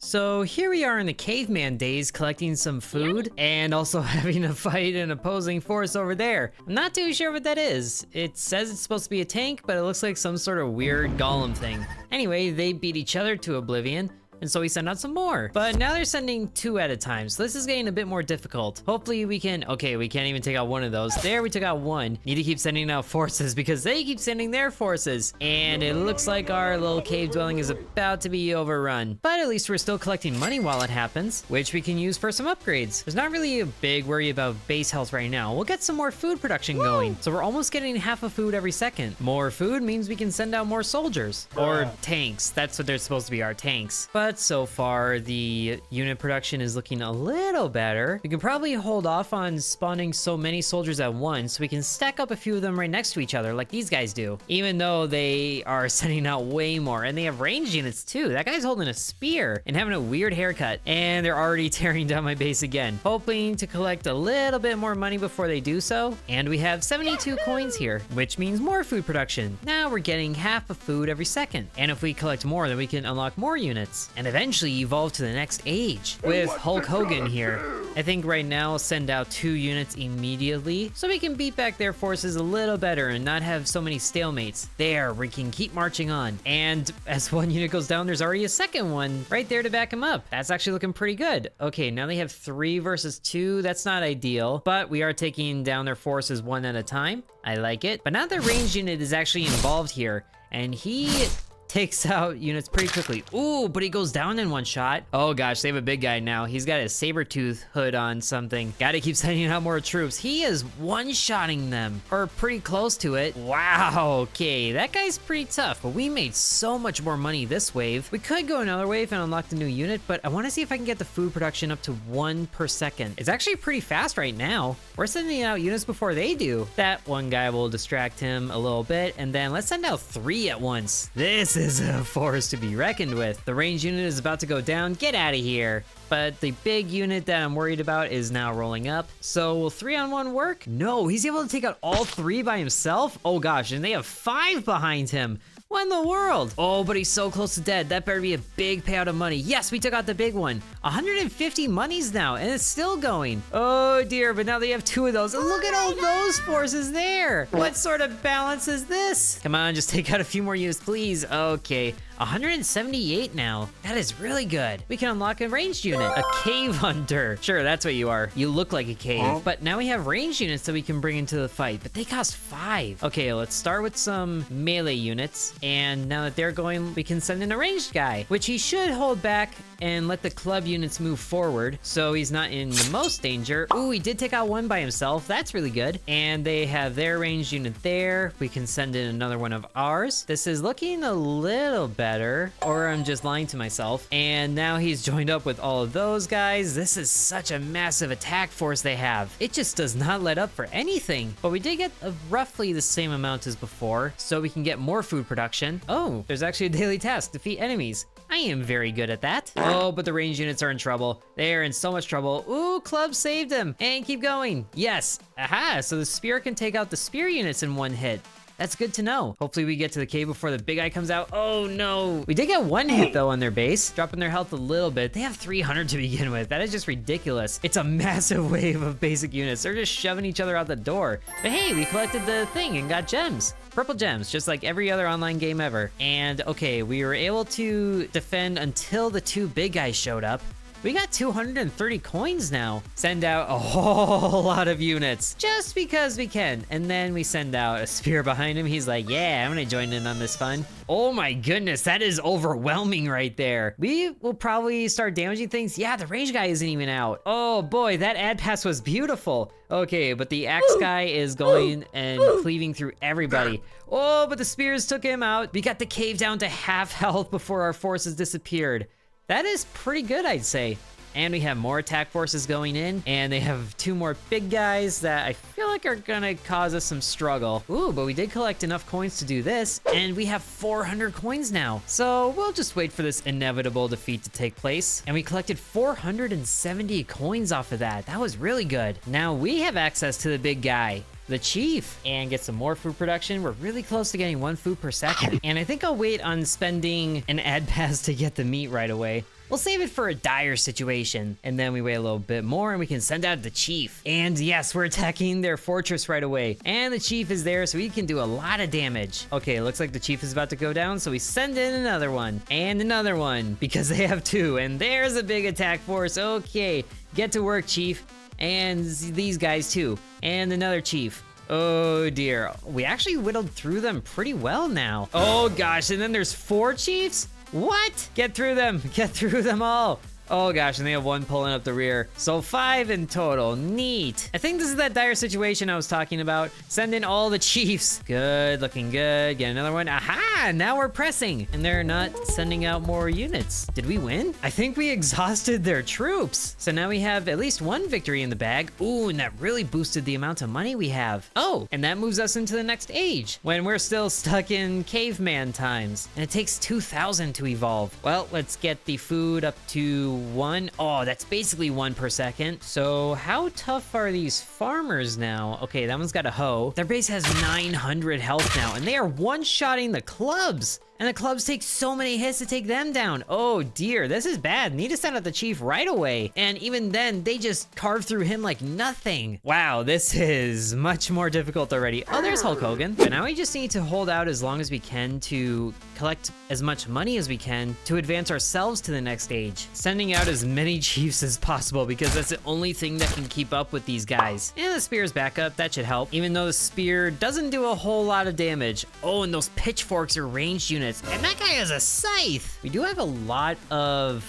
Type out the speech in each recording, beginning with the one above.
So here we are in the caveman days collecting some food and also having to fight an opposing force over there. I'm not too sure what that is. It says it's supposed to be a tank, but it looks like some sort of weird golem thing. Anyway, they beat each other to oblivion. And so we send out some more. But now they're sending 2 at a time, so this is getting a bit more difficult. Hopefully we can, okay, we can't even take out one of those. There, we took out one. Need to keep sending out forces because they keep sending their forces. And it looks like our little cave dwelling is about to be overrun. But at least we're still collecting money while it happens, which we can use for some upgrades. There's not really a big worry about base health right now. We'll get some more food production going. So we're almost getting half of food every second. More food means we can send out more soldiers. Or tanks. That's what they're supposed to be, our tanks. But so far the unit production is looking a little better. We can probably hold off on spawning so many soldiers at once so we can stack up a few of them right next to each other like these guys do, even though they are sending out way more. And they have ranged units too. That guy's holding a spear and having a weird haircut, and they're already tearing down my base again, hoping to collect a little bit more money before they do so. And we have 72 coins here, which means more food production. Now we're getting half of food every second, and if we collect more, then we can unlock more units and eventually evolve to the next age. With Hulk Hogan here, I think right now I'll send out 2 units immediately so we can beat back their forces a little better and not have so many stalemates. There, we can keep marching on. And as one unit goes down, there's already a second one right there to back him up. That's actually looking pretty good. Okay, now they have 3 versus 2. That's not ideal, but we are taking down their forces one at a time. I like it. But now the ranged unit is actually involved here, and he takes out units pretty quickly. Ooh, but he goes down in one shot. Oh gosh, they have a big guy now. He's got a saber-tooth hood on something. Gotta keep sending out more troops. He is one-shotting them, or pretty close to it. Wow, okay, that guy's pretty tough, but we made so much more money this wave. We could go another wave and unlock the new unit, but I wanna see if I can get the food production up to 1 per second. It's actually pretty fast right now. We're sending out units before they do. That one guy will distract him a little bit, and then let's send out 3 at once. This is a force to be reckoned with. The range unit is about to go down. Get out of here. But the big unit that I'm worried about is now rolling up. So will 3-on-1 work? No, he's able to take out all 3 by himself? Oh gosh, and they have 5 behind him. What in the world? Oh, but he's so close to dead. That better be a big payout of money. Yes, we took out the big one. 150 monies now, and it's still going. Oh dear, but now they have 2 of those. And look at all those forces there. What sort of balance is this? Come on, just take out a few more units, please. Okay, 178 now. That is really good. We can unlock a ranged unit, a cave hunter. Sure, that's what you are. You look like a cave. But now we have ranged units that we can bring into the fight, but they cost 5. Okay, let's start with some melee units. And now that they're going, we can send in a ranged guy, which he should hold back and let the club units move forward, so he's not in the most danger. Ooh, he did take out 1 by himself. That's really good. And they have their ranged unit there. We can send in another one of ours. This is looking a little better, or I'm just lying to myself. And now he's joined up with all of those guys. This is such a massive attack force they have. It just does not let up for anything. But we did get roughly the same amount as before, so we can get more food production. Oh, there's actually a daily task, defeat enemies. I am very good at that. Oh, but the ranged units are in trouble. They are in so much trouble. Ooh, club saved him. And keep going. Yes. Aha, so the spear can take out the spear units in 1 hit. That's good to know. Hopefully we get to the cave before the big guy comes out. Oh no. We did get 1 hit though on their base, dropping their health a little bit. They have 300 to begin with. That is just ridiculous. It's a massive wave of basic units. They're just shoving each other out the door. But hey, we collected the thing and got gems. Purple gems, just like every other online game ever. And okay, we were able to defend until the 2 big guys showed up. We got 230 coins now. Send out a whole lot of units just because we can. And then we send out a spear behind him. He's like, yeah, I'm gonna join in on this fun. Oh my goodness, that is overwhelming right there. We will probably start damaging things. Yeah, the range guy isn't even out. Oh boy, that ad pass was beautiful. Okay, but the axe guy is going and cleaving through everybody. Oh, but the spears took him out. We got the cave down to half health before our forces disappeared. That is pretty good, I'd say. And we have more attack forces going in, and they have 2 more big guys that I feel like are gonna cause us some struggle. Ooh, but we did collect enough coins to do this, and we have 400 coins now. So we'll just wait for this inevitable defeat to take place. And we collected 470 coins off of that. That was really good. Now we have access to the big guy, the chief, and get some more food production. We're really close to getting 1 food per second. And I think I'll wait on spending an ad pass to get the meat right away. we'll save it for a dire situation. And then we wait a little bit more and we can send out the chief. And yes, we're attacking their fortress right away. And the chief is there, so he can do a lot of damage. Okay, it looks like the chief is about to go down, so we send in another one. And another one, because they have two. And there's a big attack force. Okay, get to work, chief. And these guys too. And another chief. Oh dear, we actually whittled through them pretty well now. Oh gosh, and then there's 4 chiefs? What? Get through them all. Oh gosh, and they have 1 pulling up the rear. So 5 in total, neat. I think this is that dire situation I was talking about. Send in all the chiefs. Good, looking good. Get another one. Aha, now we're pressing. And they're not sending out more units. Did we win? I think we exhausted their troops. So now we have at least 1 victory in the bag. Ooh, and that really boosted the amount of money we have. Oh, and that moves us into the next age, when we're still stuck in caveman times. And it takes 2,000 to evolve. Well, let's get the food up to 1. Oh, that's basically 1 per second. So how tough are these farmers now? Okay, that one's got a hoe. Their base has 900 health now, and they are one-shotting the clubs. And the clubs take so many hits to take them down. Oh dear, this is bad. Need to send out the chief right away. And even then, they just carve through him like nothing. Wow, this is much more difficult already. Oh, there's Hulk Hogan. But now we just need to hold out as long as we can to collect as much money as we can to advance ourselves to the next stage. Sending out as many chiefs as possible because that's the only thing that can keep up with these guys. And the spear's back up, that should help. Even though the spear doesn't do a whole lot of damage. Oh, and those pitchforks are ranged units. And that guy has a scythe. We do have a lot of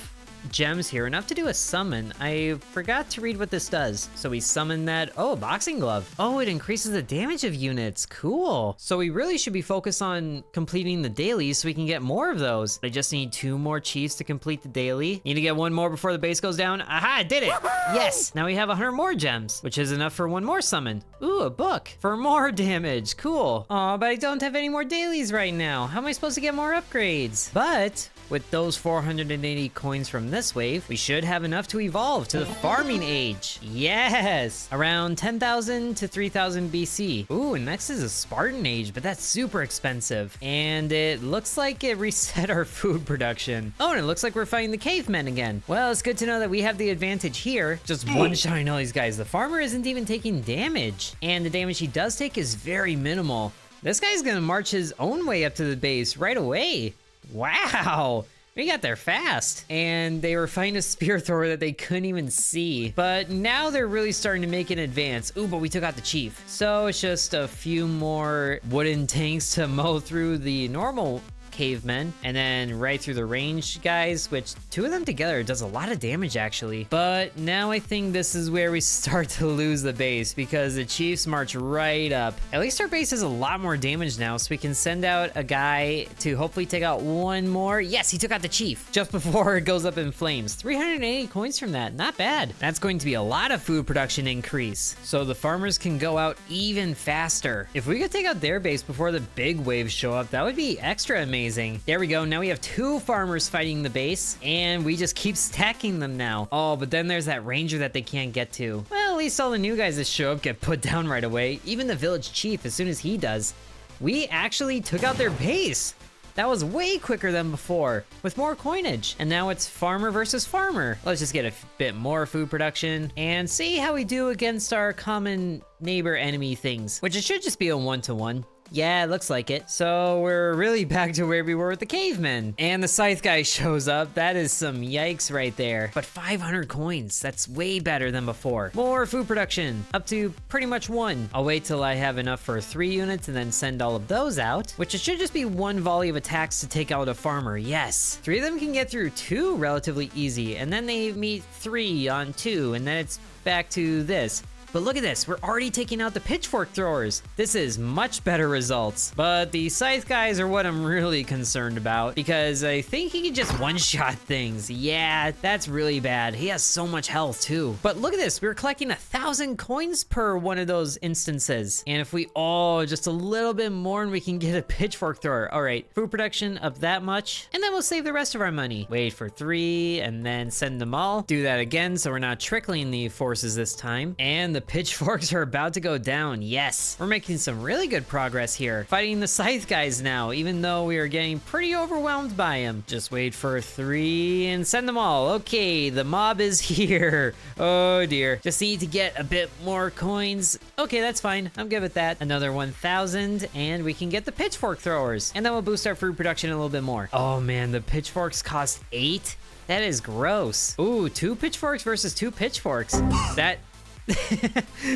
gems here, enough to do a summon. I forgot to read what this does. So we summon that. Oh, a boxing glove. Oh, it increases the damage of units. Cool. So we really should be focused on completing the dailies so we can get more of those. I just need 2 more chiefs to complete the daily. Need to get 1 more before the base goes down. Aha, I did it. Yes. Now we have 100 more gems, which is enough for 1 more summon. Ooh, a book for more damage. Cool. Oh, but I don't have any more dailies right now. How am I supposed to get more upgrades? But with those 480 coins from this wave, we should have enough to evolve to the farming age. Yes! Around 10,000 to 3,000 BC. Ooh, and next is a Spartan age, but that's super expensive. And it looks like it reset our food production. Oh, and it looks like we're fighting the cavemen again. Well, it's good to know that we have the advantage here. Just one-shotting all these guys. The farmer isn't even taking damage. And the damage he does take is very minimal. This guy's gonna march his own way up to the base right away. Wow, we got there fast. And they were fighting a spear thrower that they couldn't even see. But now they're really starting to make an advance. Ooh, but we took out the chief. So it's just a few more wooden tanks to mow through the normal cavemen, and then right through the range guys, which 2 of them together does a lot of damage actually. But now I think this is where we start to lose the base because the chiefs march right up. At least our base has a lot more damage now, so we can send out a guy to hopefully take out 1 more. Yes, he took out the chief just before it goes up in flames. 380 coins from that, not bad. That's going to be a lot of food production increase, so the farmers can go out even faster. If we could take out their base before the big waves show up, that would be extra amazing. There we go. Now we have 2 farmers fighting the base, and we just keep stacking them now. Oh, but then there's that ranger that they can't get to. Well, at least all the new guys that show up get put down right away. Even the village chief, as soon as he does. We actually took out their base. That was way quicker than before, with more coinage. And now it's farmer versus farmer. Let's just get a bit more food production and see how we do against our common neighbor enemy things, which it should just be a 1-to-1. Yeah, it looks like it. So we're really back to where we were with the cavemen. And the scythe guy shows up. That is some yikes right there. But 500 coins, that's way better than before. More food production, up to pretty much 1. I'll wait till I have enough for 3 units and then send all of those out, which it should just be 1 volley of attacks to take out a farmer. Yes, 3 of them can get through 2 relatively easy, and then they meet 3 on 2, and then it's back to this. But look at this, we're already taking out the pitchfork throwers. This is much better results. But the scythe guys are what I'm really concerned about, because I think he can just one-shot things. Yeah, that's really bad. He has so much health too. But look at this, we're collecting 1,000 coins per one of those instances. And if we all just a little bit more and we can get a pitchfork thrower. All right, food production up that much, and then we'll save the rest of our money. Wait for 3 and then send them all. Do that again so we're not trickling the forces this time. And the the pitchforks are about to go down. Yes, we're making some really good progress here. Fighting the scythe guys now, even though we are getting pretty overwhelmed by him. Just wait for 3 and send them all. Okay, the mob is here. Oh dear. Just need to get a bit more coins. Okay, that's fine. I'm good with that. Another 1,000 and we can get the pitchfork throwers. And then we'll boost our fruit production a little bit more. Oh man, the pitchforks cost 8? That is gross. Ooh, 2 pitchforks versus 2 pitchforks. That...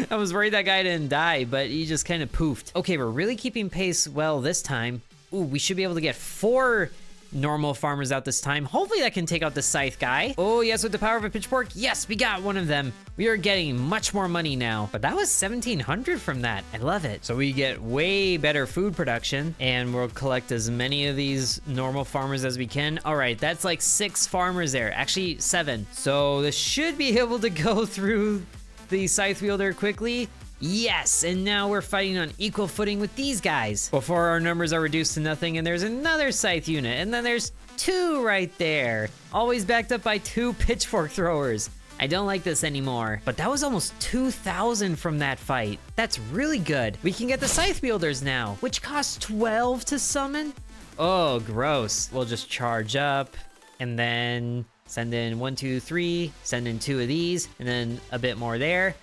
I was worried that guy didn't die, but he just kind of poofed. Okay, we're really keeping pace well this time. Ooh, we should be able to get 4 normal farmers out this time. Hopefully that can take out the scythe guy. Oh yes, with the power of a pitchfork. Yes, we got one of them. We are getting much more money now. But that was 1,700 from that. I love it. So we get way better food production and we'll collect as many of these normal farmers as we can. All right, that's like 6 farmers there. Actually 7. So this should be able to go through the scythe wielder quickly. Yes, and now we're fighting on equal footing with these guys before our numbers are reduced to nothing, and there's another scythe unit, and then there's 2 right there, always backed up by 2 pitchfork throwers. I don't like this anymore, but that was almost 2,000 from that fight. That's really good. We can get the scythe wielders now, which costs 12 to summon. Oh, gross. We'll just charge up and then send in 1, 2, 3, send in 2 of these, and then a bit more there.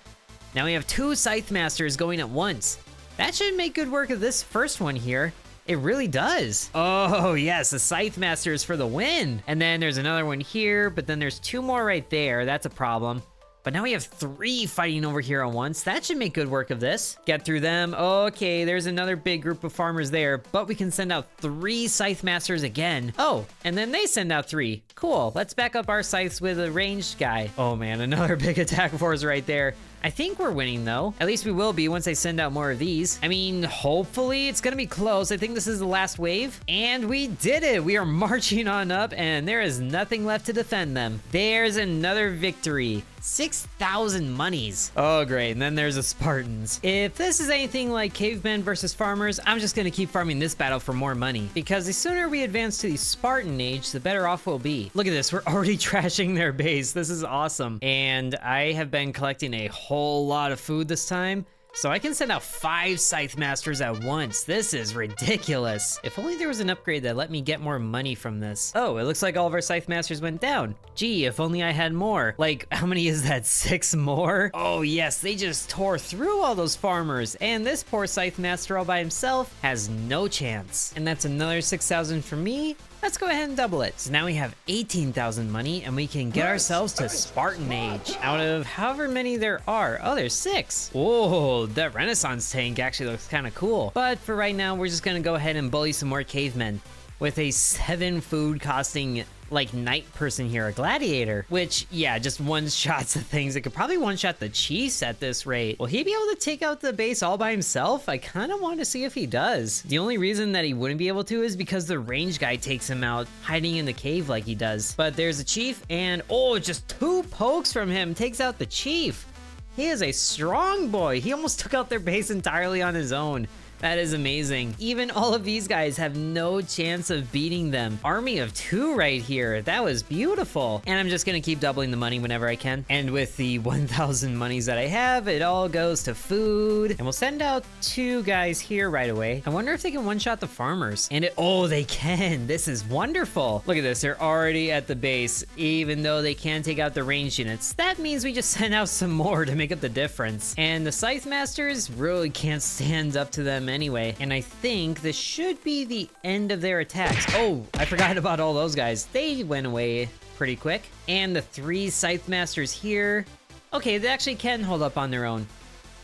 Now we have 2 Scythe Masters going at once. That should make good work of this first one here. It really does. Oh yes, the Scythe Masters for the win. And then there's another one here, but then there's 2 more right there. That's a problem. But now we have 3 fighting over here at once. That should make good work of this. Get through them. Okay, there's another big group of farmers there, but we can send out 3 Scythe Masters again. Oh, and then they send out 3. Cool, let's back up our scythes with a ranged guy. Oh man, another big attack force right there. I think we're winning though. At least we will be once I send out more of these. I mean, hopefully it's gonna be close. I think this is the last wave. And we did it! We are marching on up and there is nothing left to defend them. There's another victory. 6,000 monies. Oh great, and then there's the Spartans. If this is anything like cavemen versus farmers, I'm just gonna keep farming this battle for more money. Because the sooner we advance to the Spartan age, the better off we'll be. Look at this, we're already trashing their base. This is awesome. And I have been collecting a whole lot of food this time. So I can send out 5 Scythe Masters at once. This is ridiculous. If only there was an upgrade that let me get more money from this. Oh, it looks like all of our Scythe Masters went down. Gee, if only I had more. Like, how many is that? 6 more? Oh yes, they just tore through all those farmers. And this poor Scythe Master all by himself has no chance. And that's another 6,000 for me. Let's go ahead and double it. So now we have 18,000 money and we can get ourselves to Spartan age. Out of however many there are. Oh, there's 6. Whoa, that Renaissance tank actually looks kind of cool. But for right now, we're just gonna go ahead and bully some more cavemen with a 7 food costing like knight person here, a gladiator, which yeah, just one-shots the things. It could probably one-shot the chiefs at this rate. Will he be able to take out the base all by himself? I kind of want to see if he does. The only reason that he wouldn't be able to is because the range guy takes him out, hiding in the cave like he does. But there's a chief and oh, just 2 pokes from him takes out the chief. He is a strong boy. He almost took out their base entirely on his own. That is amazing. Even all of these guys have no chance of beating them. Army of 2 right here. That was beautiful. And I'm just gonna keep doubling the money whenever I can. And with the 1,000 monies that I have, it all goes to food. And we'll send out 2 guys here right away. I wonder if they can one-shot the farmers. And oh, they can. This is wonderful. Look at this. They're already at the base, even though they can take out the ranged units. That means we just send out some more to make up the difference. And the Scythe Masters really can't stand up to them anyway, and I think this should be the end of their attacks. Oh, I forgot about all those guys. They went away pretty quick. And the 3 Scythe Masters here. Okay, they actually can hold up on their own.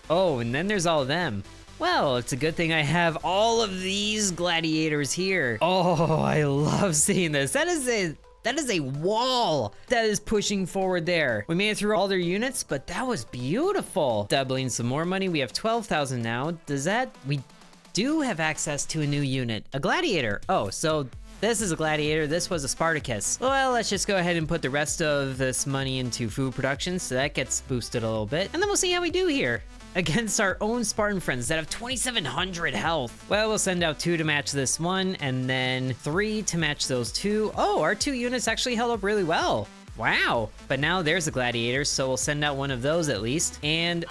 Oh, and then there's all of them. Well, it's a good thing I have all of these gladiators here. Oh, I love seeing this. That is a wall that is pushing forward there. We made it through all their units, but that was beautiful. Doubling some more money. We have 12,000 now. Does that... We do have access to a new unit. A gladiator. Oh, so this is a gladiator. This was a Spartacus. Well, let's just go ahead and put the rest of this money into food production so that gets boosted a little bit. And then we'll see how we do here against our own Spartan friends that have 2,700 health. Well, we'll send out 2 to match this one and then 3 to match those 2. Oh, our 2 units actually held up really well. Wow. But now there's a gladiator, so we'll send out one of those at least. And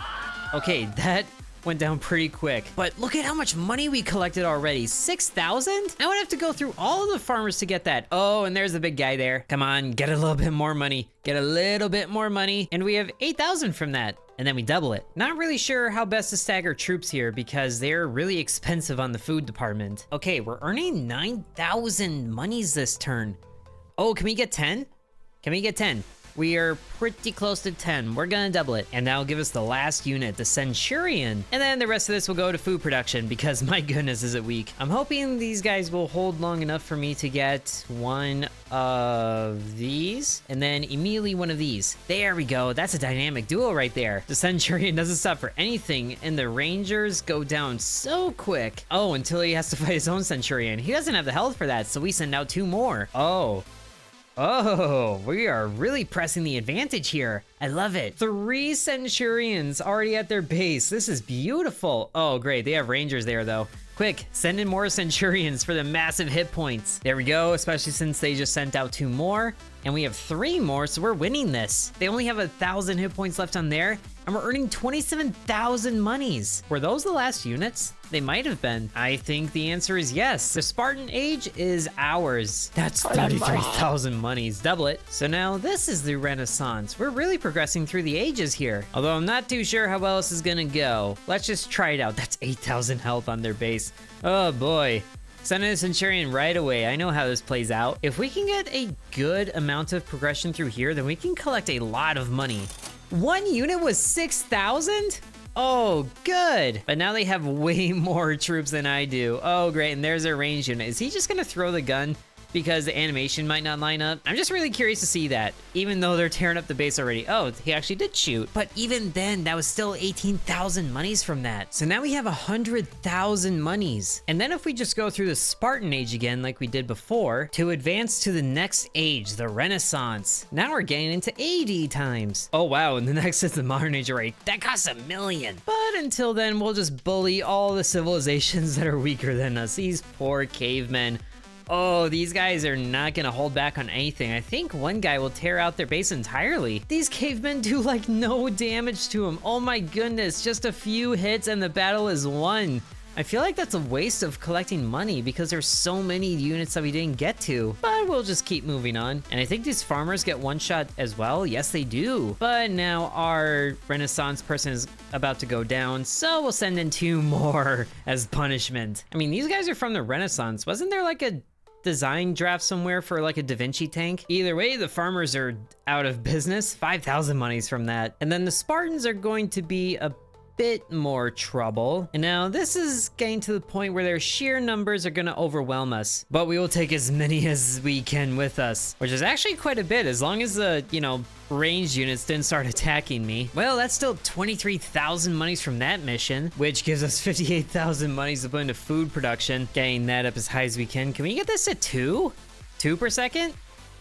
Okay, that went down pretty quick. But look at how much money we collected already. 6,000? I would have to go through all of the farmers to get that. Oh, and there's the big guy there. Come on, get a little bit more money. Get a little bit more money. And we have 8,000 from that. And then we double it. Not really sure how best to stagger troops here because they're really expensive on the food department. Okay, we're earning 9,000 monies this turn. Oh, can we get 10? Can we get 10? We are pretty close to 10. We're gonna double it. And that'll give us the last unit, the Centurion. And then the rest of this will go to food production because my goodness is it weak. I'm hoping these guys will hold long enough for me to get one of these and then immediately one of these. There we go. That's a dynamic duo right there. The Centurion doesn't stop for anything and the Rangers go down so quick. Oh, until he has to fight his own Centurion. He doesn't have the health for that, so we send out 2 more. Oh, we are really pressing the advantage here. I love it. 3 Centurions already at their base. This is beautiful. Oh, great. They have Rangers there, though. Quick, send in more Centurions for the massive hit points. There we go, especially since they just sent out 2 more. And we have 3 more, so we're winning this. They only have 1,000 hit points left on there, and we're earning 27,000 monies. Were those the last units? They might have been. I think the answer is yes. The Spartan age is ours. That's 33,000 monies. Double it. So now this is the Renaissance. We're really progressing through the ages here. Although I'm not too sure how well this is gonna go. Let's just try it out. That's 8,000 health on their base. Oh boy. Send in a Centurion right away. I know how this plays out. If we can get a good amount of progression through here, then we can collect a lot of money. 1 unit was 6,000? Oh, good. But now they have way more troops than I do. Oh, great. And there's their range unit. Is he just gonna throw the gun because the animation might not line up? I'm just really curious to see that, even though they're tearing up the base already. Oh, he actually did shoot. But even then, that was still 18,000 monies from that. So now we have 100,000 monies. And then if we just go through the Spartan age again, like we did before, to advance to the next age, the Renaissance. Now we're getting into AD times. Oh, wow. And the next is the modern age array. That costs $1 million. But until then, we'll just bully all the civilizations that are weaker than us. These poor cavemen. Oh, these guys are not gonna hold back on anything. I think one guy will tear out their base entirely. These cavemen do like no damage to him. Oh my goodness, just a few hits and the battle is won. I feel like that's a waste of collecting money because there's so many units that we didn't get to, but we'll just keep moving on. And I think these farmers get one shot as well. Yes, they do. But now our Renaissance person is about to go down, so we'll send in 2 more as punishment. I mean, these guys are from the Renaissance. Wasn't there like a design draft somewhere for like a Da Vinci tank? Either way, the farmers are out of business. 5,000 monies from that. And then the Spartans are going to be a bit more trouble. And now this is getting to the point where their sheer numbers are gonna overwhelm us, but we will take as many as we can with us, which is actually quite a bit as long as the, ranged units didn't start attacking me. Well, that's still 23,000 monies from that mission, which gives us 58,000 monies to put into food production, getting that up as high as we can. Can we get this at 2 per second?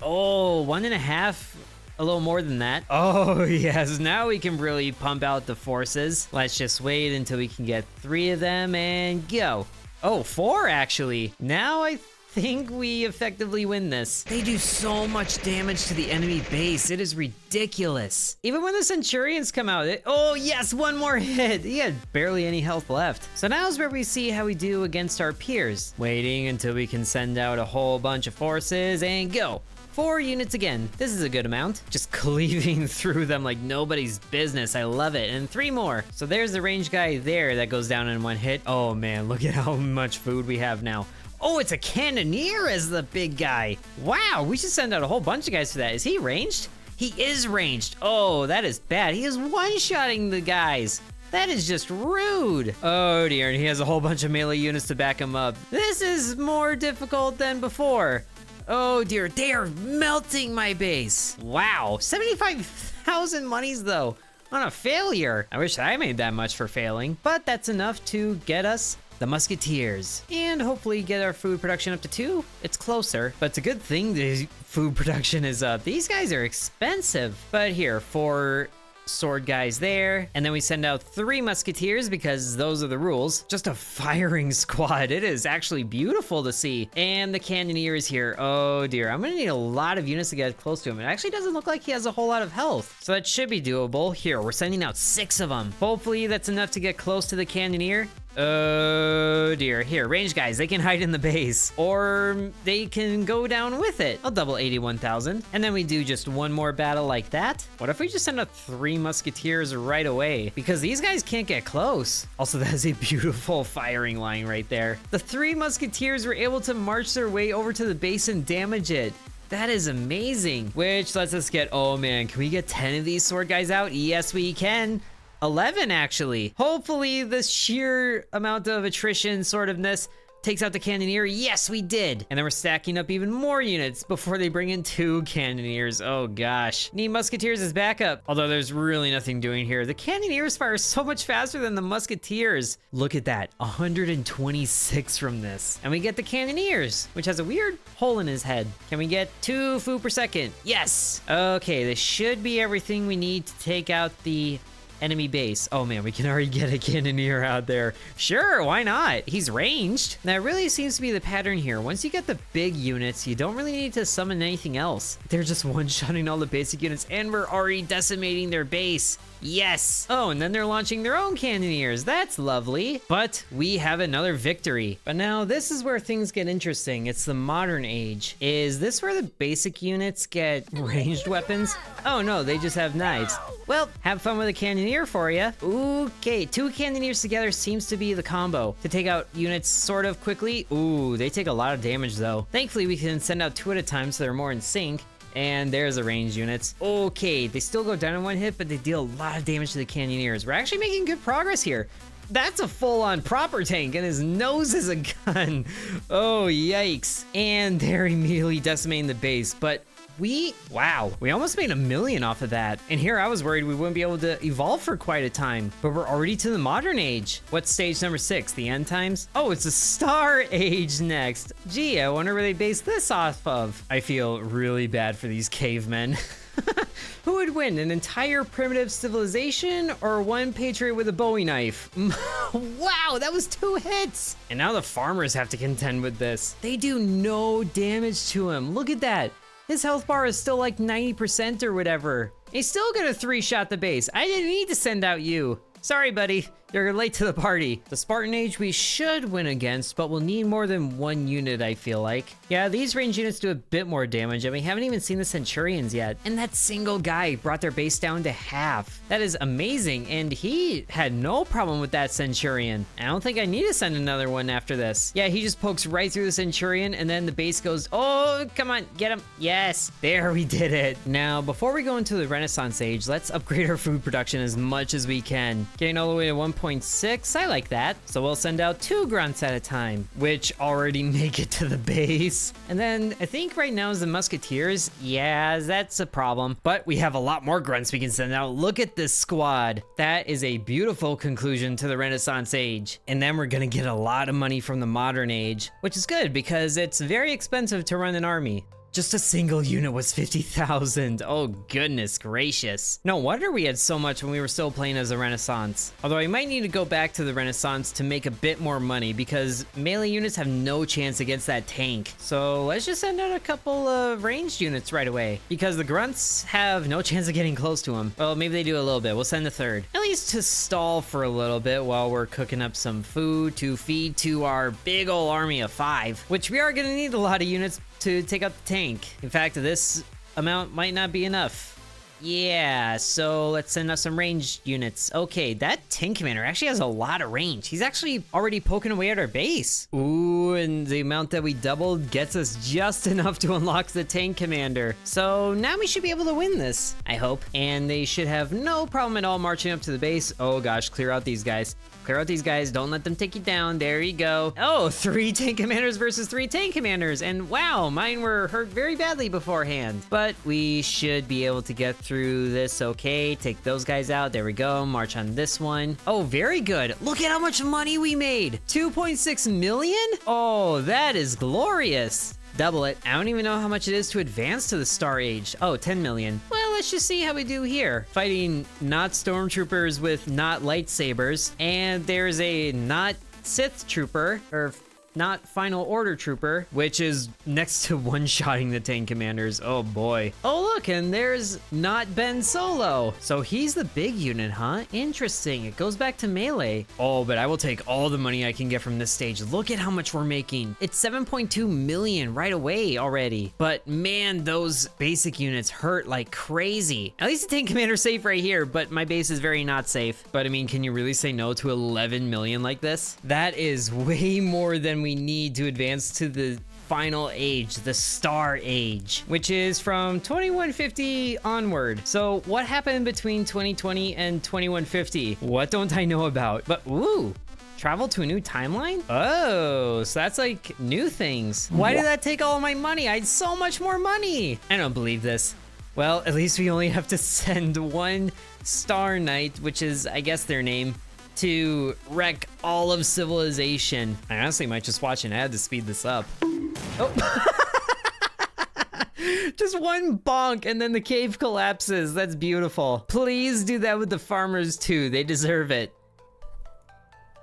Oh, 1.5. A little more than that. Oh, yes. Now we can really pump out the forces. Let's just wait until we can get 3 of them and go. Oh, 4 actually. Now I think we effectively win this. They do so much damage to the enemy base. It is ridiculous. Even when the Centurions come out, oh yes, 1 more hit. He had barely any health left. So now is where we see how we do against our peers. Waiting until we can send out a whole bunch of forces and go. 4 units again. This is a good amount. Just cleaving through them like nobody's business. I love it. And 3 more. So there's the range guy there that goes down in 1 hit. Oh man, look at how much food we have now. Oh, it's a cannoneer as the big guy. Wow, we should send out a whole bunch of guys for that. Is he ranged? He is ranged. Oh, that is bad. He is one-shotting the guys. That is just rude. Oh dear, and he has a whole bunch of melee units to back him up. This is more difficult than before. Oh dear, they are melting my base. Wow, 75,000 monies though on a failure. I wish I made that much for failing, but that's enough to get us the Musketeers and hopefully get our food production up to 2. It's closer, but it's a good thing the food production is up. These guys are expensive, but here for sword guys there. And then we send out 3 musketeers because those are the rules. Just a firing squad. It is actually beautiful to see. And the cannoneer is here. Oh dear, I'm gonna need a lot of units to get close to him. It actually doesn't look like he has a whole lot of health, so that should be doable. Here, we're sending out 6 of them. Hopefully that's enough to get close to the cannoneer. Oh dear. Here, range guys, they can hide in the base, or they can go down with it. I'll double 81,000, and then we do just one more battle like that. What if we just send out 3 musketeers right away? Because these guys can't get close. Also, that is a beautiful firing line right there. The 3 musketeers were able to march their way over to the base and damage it. That is amazing. Which lets us get, oh man, can we get 10 of these sword guys out? Yes, we can. 11 actually. Hopefully the sheer amount of attrition sortofness takes out the cannoneer. Yes, we did. And then we're stacking up even more units before they bring in 2 cannoneers. Oh gosh. Need musketeers as backup. Although there's really nothing doing here. The cannoneers fire so much faster than the musketeers. Look at that, 126 from this. And we get the cannoneers, which has a weird hole in his head. Can we get 2 food per second? Yes. Okay, this should be everything we need to take out the enemy base. Oh man, we can already get a cannoneer out there. Sure, why not? He's ranged. That really seems to be the pattern here. Once you get the big units, you don't really need to summon anything else. They're just one-shotting all the basic units, and we're already decimating their base. Yes. Oh, and then they're launching their own cannoneers. That's lovely. But we have another victory. But now this is where things get interesting. It's the modern age. Is this where the basic units get ranged weapons? Oh no, they just have knives. Well, have fun with a cannoneer for you. Okay, 2 cannoneers together seems to be the combo to take out units sort of quickly. Ooh, they take a lot of damage though. Thankfully, we can send out 2 at a time so they're more in sync. And there's the ranged units. Okay, they still go down in 1 hit, but they deal a lot of damage to the cannoneers. We're actually making good progress here. That's a full-on proper tank, and his nose is a gun. Oh, yikes. And they're immediately decimating the base, but wow, we almost made $1 million off of that. And here I was worried we wouldn't be able to evolve for quite a time, but we're already to the modern age. What's stage number 6, the end times? Oh, it's a star age next. Gee, I wonder where they base this off of. I feel really bad for these cavemen. Who would win, an entire primitive civilization or 1 patriot with a Bowie knife? Wow, that was 2 hits. And now the farmers have to contend with this. They do no damage to him. Look at that. His health bar is still like 90% or whatever. He's still gonna 3-shot the base. I didn't need to send out you. Sorry, buddy. You're late to the party. The Spartan age we should win against, but we'll need more than 1 unit, I feel like. Yeah, these range units do a bit more damage, and we haven't even seen the Centurions yet. And that single guy brought their base down to half. That is amazing, and he had no problem with that Centurion. I don't think I need to send another one after this. Yeah, he just pokes right through the Centurion, and then the base goes, oh, come on, get him. Yes, there, we did it. Now, before we go into the Renaissance age, let's upgrade our food production as much as we can. Getting all the way to 1.6, I like that. So we'll send out 2 grunts at a time, which already make it to the base. And then I think right now is the musketeers. Yeah, that's a problem, but we have a lot more grunts we can send out. Look at this squad. That is a beautiful conclusion to the Renaissance age. And then we're gonna get a lot of money from the modern age, which is good because it's very expensive to run an army. Just a single unit was 50,000. Oh, goodness gracious. No wonder we had so much when we were still playing as the Renaissance. Although I might need to go back to the Renaissance to make a bit more money because melee units have no chance against that tank. So let's just send out a couple of ranged units right away because the grunts have no chance of getting close to them. Well, maybe they do a little bit. We'll send a 3rd. At least to stall for a little bit while we're cooking up some food to feed to our big ol' army of 5, which we are gonna need a lot of units to take out the tank. In fact, this amount might not be enough. Yeah, so let's send out some ranged units. Okay, that tank commander actually has a lot of range. He's actually already poking away at our base. Ooh, and the amount that we doubled gets us just enough to unlock the tank commander. So now we should be able to win this, I hope. And they should have no problem at all marching up to the base. Oh gosh, clear out these guys. Clear out these guys, don't let them take you down. There you go. Oh, 3 tank commanders versus 3 tank commanders. And wow, mine were hurt very badly beforehand. But we should be able to get through this okay. Take those guys out. There we go. March on this one. Oh, very good. Look at how much money we made. 2.6 million? Oh, that is glorious. Double it. I don't even know how much it is to advance to the Star Age. Oh, 10 million. Well, let's just see how we do here. Fighting not stormtroopers with not lightsabers. And there's a not Sith trooper, or not Final Order trooper, which is next to one-shotting the tank commanders. Oh boy. Oh look, and there's not Ben Solo. So he's the big unit, huh? Interesting. It goes back to melee. Oh, but I will take all the money I can get from this stage. Look at how much we're making. It's 7.2 million right away already. But man, those basic units hurt like crazy. At least the tank commander's safe right here, but my base is very not safe. But I mean, can you really say no to 11 million like this? That is way more than we need to advance to the final age, the Star Age, which is from 2150 onward. So what happened between 2020 and 2150? What don't I know about? But ooh, travel to a new timeline? Oh, so that's like new things. Why did that take all of my money? I had so much more money. I don't believe this. Well, at least we only have to send one Star Knight, which is, I guess, their name, to wreck all of civilization. I honestly might just watch an ad to speed this up. Oh. Just one bonk and then the cave collapses. That's beautiful. Please do that with the farmers too. They deserve it.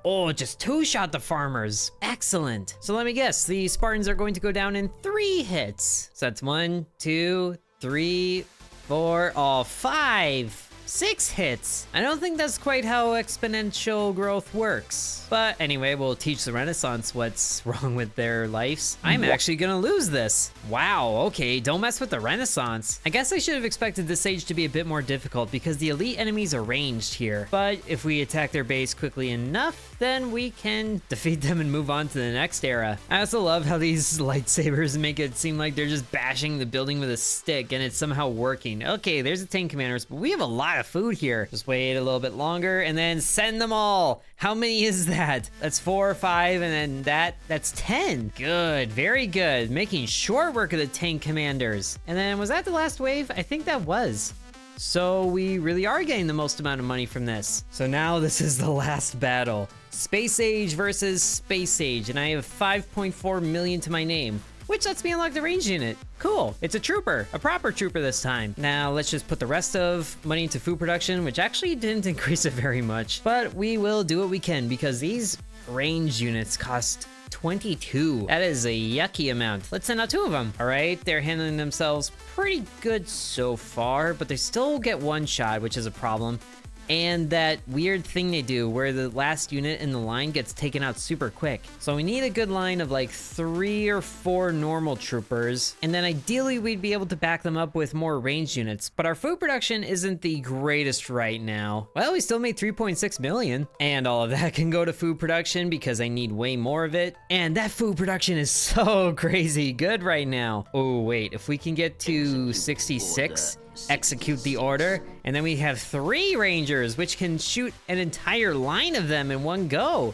Oh, just two-shot the farmers. Excellent. So let me guess, the Spartans are going to go down in 3 hits. So that's 1, 2, 3, 4, oh, 5. 6 hits. I don't think that's quite how exponential growth works. But anyway, we'll teach the Renaissance what's wrong with their lives. I'm actually gonna lose this. Wow, okay, don't mess with the Renaissance. I guess I should have expected this stage to be a bit more difficult because the elite enemies are ranged here. But if we attack their base quickly enough, then we can defeat them and move on to the next era. I also love how these lightsabers make it seem like they're just bashing the building with a stick and it's somehow working. Okay, there's the tank commanders, but we have a lot of food here. Just wait a little bit longer and then send them all. How many is that? That's 4 or 5, and then that's 10. Good, very good. Making short work of the tank commanders. And then was that the last wave? I think that was. So we really are getting the most amount of money from this. So now this is the last battle. Space Age versus Space Age, and I have 5.4 million to my name, which lets me unlock the range unit. Cool, it's a trooper, a proper trooper this time. Now let's just put the rest of money into food production, which actually didn't increase it very much, but we will do what we can because these range units cost 22. That is a yucky amount. Let's send out 2 of them. All right, they're handling themselves pretty good so far, but they still get one shot, which is a problem. And that weird thing they do where the last unit in the line gets taken out super quick. So we need a good line of like 3 or 4 normal troopers, and then ideally we'd be able to back them up with more ranged units, but our food production isn't the greatest right now. Well, we still made 3.6 million, and all of that can go to food production because I need way more of it, and that food production is so crazy good right now. Oh wait, if we can get to 66, execute the order, and then we have 3 rangers which can shoot an entire line of them in one go.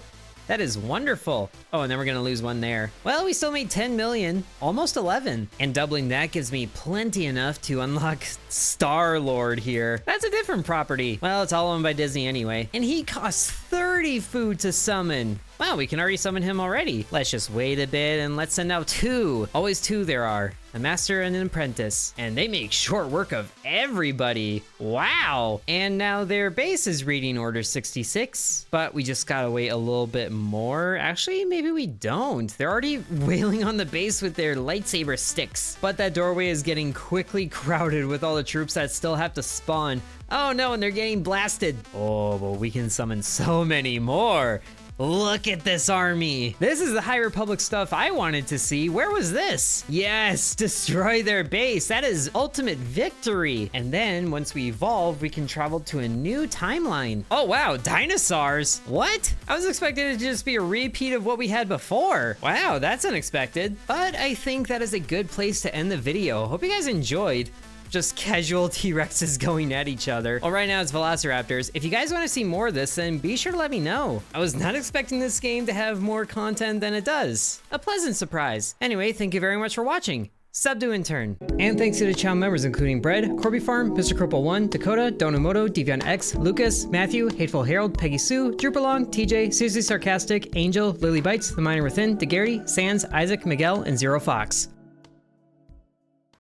That is wonderful. Oh, and then we're gonna lose 1 there. Well, we still made 10 million, almost 11. And doubling that gives me plenty enough to unlock Star-Lord here. That's a different property. Well, it's all owned by Disney anyway. And he costs 30 food to summon. Wow, we can already summon him already. Let's just wait a bit and let's send out 2. Always 2 there are. A master and an apprentice. And they make short work of everybody. Wow. And now their base is reading order 66. But we just gotta wait a little bit more. Actually, maybe we don't. They're already wailing on the base with their lightsaber sticks. But that doorway is getting quickly crowded with all the troops that still have to spawn. Oh no, and they're getting blasted. Oh, but we can summon so many more. Look at this army. This is the High Republic stuff I wanted to see. Where was this? Yes, destroy their base. That is ultimate victory. And then once we evolve, we can travel to a new timeline. Oh wow, dinosaurs. What? I was expecting it to just be a repeat of what we had before. Wow, that's unexpected. But I think that is a good place to end the video. Hope you guys enjoyed. Just casual T-Rexes going at each other. Well, right now it's Velociraptors. If you guys want to see more of this, then be sure to let me know. I was not expecting this game to have more content than it does. A pleasant surprise. Anyway, thank you very much for watching. Sub to Intern. And thanks to the channel members including Bread, Corby Farm, Mr. Cripple 1, Dakota, Donamoto, Deviant X, Lucas, Matthew, Hateful Harold, Peggy Sue, Droopalong, TJ, Seriously Sarcastic, Angel, Lily Bites, The Miner Within, DeGary, Sans, Isaac, Miguel, and Zero Fox.